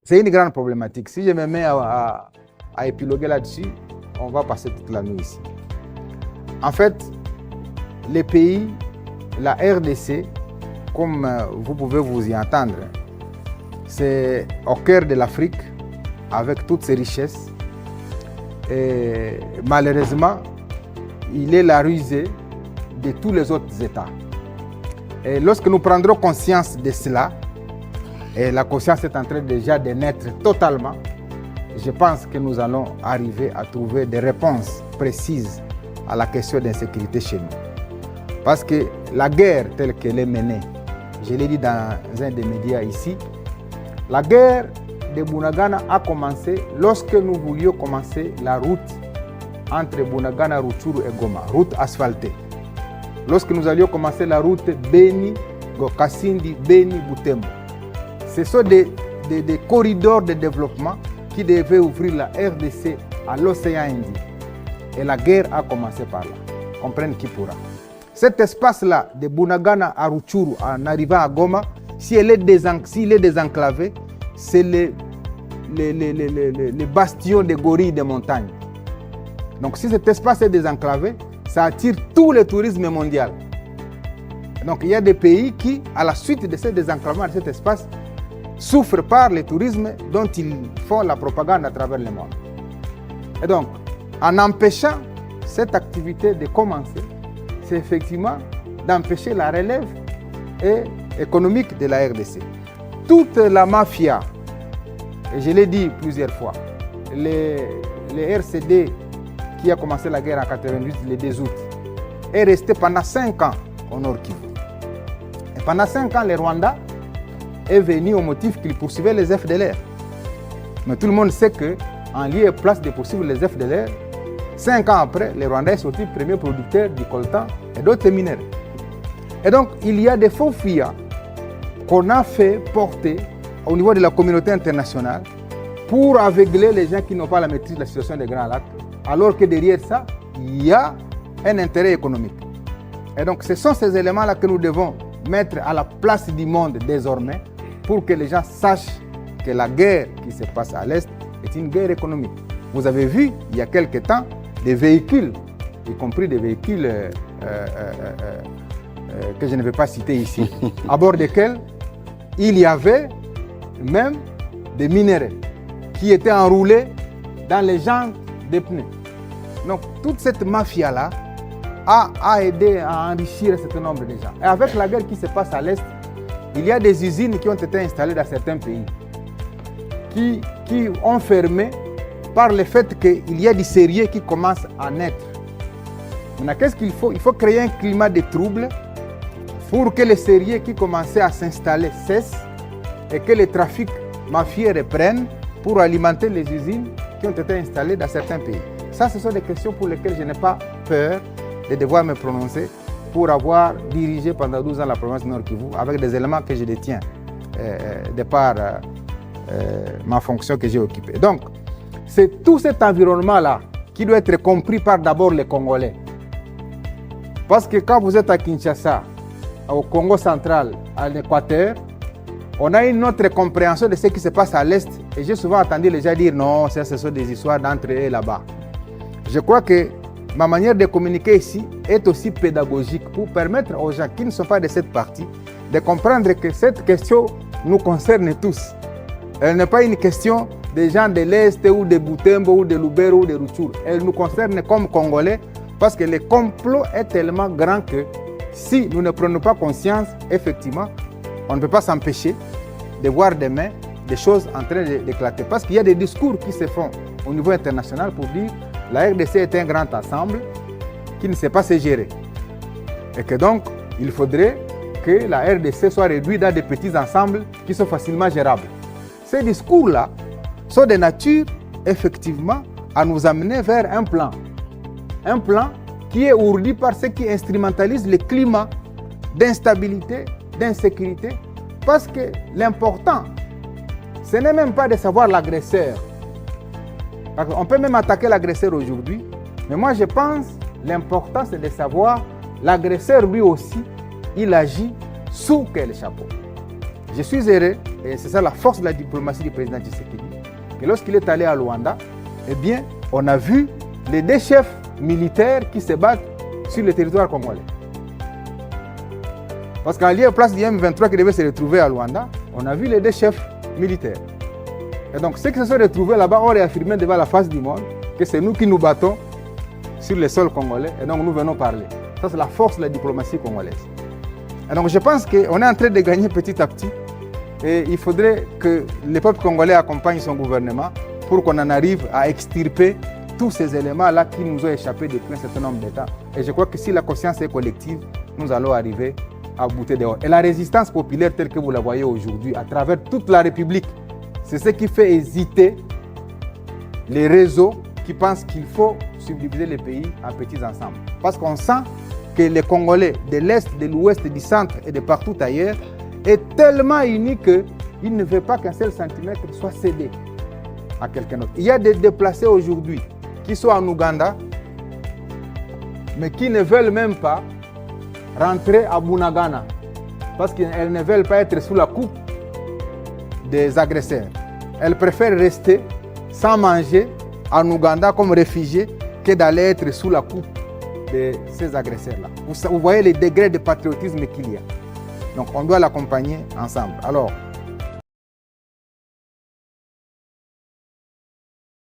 C'est une grande problématique. Si je me mets à épiloguer là-dessus, on va passer toute la nuit ici. En fait, les pays, la RDC, comme vous pouvez vous y entendre, c'est au cœur de l'Afrique, avec toutes ses richesses. Et malheureusement, il est la rusée de tous les autres États. Et lorsque nous prendrons conscience de cela, et la conscience est en train déjà de naître totalement, je pense que nous allons arriver à trouver des réponses précises à la question d'insécurité chez nous. Parce que la guerre telle qu'elle est menée, je l'ai dit dans un des médias ici, la guerre de Bunagana a commencé lorsque nous voulions commencer la route entre Bunagana, Rutshuru et Goma, route asphaltée. Lorsque nous allions commencer la route Beni, Kasindi, Beni, Butembo. Ce sont des corridors de développement qui devaient ouvrir la RDC à l'océan Indien. Et la guerre a commencé par là. Comprenne qui pourra. Cet espace-là, de Bunagana à Rutshuru, en arrivant à Goma, s'il est désenclavé, c'est les bastions des gorilles des montagnes. Donc si cet espace est désenclavé, ça attire tout le tourisme mondial. Donc il y a des pays qui, à la suite de ce désenclavement de cet espace, souffrent par le tourisme dont ils font la propagande à travers le monde. Et donc, en empêchant cette activité de commencer, c'est effectivement d'empêcher la relève économique de la RDC. Toute la mafia, et je l'ai dit plusieurs fois, les RCD qui a commencé la guerre en 88, le 2 août, est resté pendant 5 ans au Nord Kivu. Et pendant 5 ans, le Rwanda est venu au motif qu'il poursuivait les FDLR. Mais tout le monde sait qu'en lieu et place de poursuivre les FDLR, 5 ans après, le Rwanda est sorti premier producteur du coltan et d'autres minéraux. Et donc, il y a des faux fuyards qu'on a fait porter au niveau de la communauté internationale pour aveugler les gens qui n'ont pas la maîtrise de la situation des Grands Lacs, alors que derrière ça, il y a un intérêt économique. Et donc, ce sont ces éléments-là que nous devons mettre à la place du monde désormais pour que les gens sachent que la guerre qui se passe à l'Est est une guerre économique. Vous avez vu, il y a quelque temps, des véhicules, y compris des véhicules que je ne vais pas citer ici, à bord desquels il y avait même des minéraux qui étaient enroulés dans les jantes des pneus. Donc toute cette mafia-là a aidé à enrichir un certain nombre de gens. Et avec la guerre qui se passe à l'Est, il y a des usines qui ont été installées dans certains pays qui ont fermé par le fait qu'il y a des sérieux qui commencent à naître. Maintenant, qu'est-ce qu'il faut? Il faut créer un climat de trouble pour que les sérieux qui commençaient à s'installer cessent et que les trafics mafieux reprennent pour alimenter les usines qui ont été installées dans certains pays. Ça, ce sont des questions pour lesquelles je n'ai pas peur de devoir me prononcer pour avoir dirigé pendant 12 ans la province Nord Kivu avec des éléments que je détiens de par ma fonction que j'ai occupée. Donc, c'est tout cet environnement-là qui doit être compris par d'abord les Congolais. Parce que quand vous êtes à Kinshasa, au Congo central, à l'Équateur, on a une autre compréhension de ce qui se passe à l'Est. Et j'ai souvent entendu les gens dire non, ça, ce sont des histoires d'entrée là-bas. Je crois que ma manière de communiquer ici est aussi pédagogique pour permettre aux gens qui ne sont pas de cette partie de comprendre que cette question nous concerne tous. Elle n'est pas une question des gens de l'Est ou de Butembo ou de Lubero ou de Rutshuru. Elle nous concerne comme Congolais parce que le complot est tellement grand que si nous ne prenons pas conscience, effectivement, on ne peut pas s'empêcher de voir demain des choses en train d'éclater. Parce qu'il y a des discours qui se font au niveau international pour dire que la RDC est un grand ensemble qui ne sait pas se gérer. Et que donc, il faudrait que la RDC soit réduite dans des petits ensembles qui sont facilement gérables. Ces discours-là sont de nature, effectivement, à nous amener vers un plan. Un plan qui est ourdi par ceux qui instrumentalisent le climat d'instabilité, d'insécurité, parce que l'important, ce n'est même pas de savoir l'agresseur. On peut même attaquer l'agresseur aujourd'hui, mais moi je pense que l'important c'est de savoir l'agresseur lui aussi, il agit sous quel chapeau. Je suis heureux et c'est ça la force de la diplomatie du président Tshisekedi, que lorsqu'il est allé à Luanda, eh bien, on a vu les 2 chefs militaires qui se battent sur le territoire congolais. Parce qu'en lieu et place du M23 qui devait se retrouver à Luanda, on a vu les 2 chefs militaires. Et donc, ceux qui se sont retrouvés là-bas ont réaffirmé devant la face du monde que c'est nous qui nous battons sur le sol congolais et donc nous venons parler. Ça, c'est la force de la diplomatie congolaise. Et donc, je pense qu'on est en train de gagner petit à petit et il faudrait que le peuple congolais accompagne son gouvernement pour qu'on en arrive à extirper tous ces éléments-là qui nous ont échappé depuis un certain nombre d'États. Et je crois que si la conscience est collective, nous allons arriver à bouter dehors. Et la résistance populaire telle que vous la voyez aujourd'hui à travers toute la République, c'est ce qui fait hésiter les réseaux qui pensent qu'il faut subdiviser les pays en petits ensembles. Parce qu'on sent que les Congolais de l'Est, de l'Ouest, du Centre et de partout ailleurs est tellement unis qu'ils ne veulent pas qu'un seul centimètre soit cédé à quelqu'un d'autre. Il y a des déplacés aujourd'hui qui sont en Ouganda, mais qui ne veulent même pas rentrer à Bunagana parce qu'elles ne veulent pas être sous la coupe des agresseurs. Elles préfèrent rester sans manger en Ouganda comme réfugiés que d'aller être sous la coupe de ces agresseurs-là. Vous voyez les degrés de patriotisme qu'il y a. Donc on doit l'accompagner ensemble. Alors,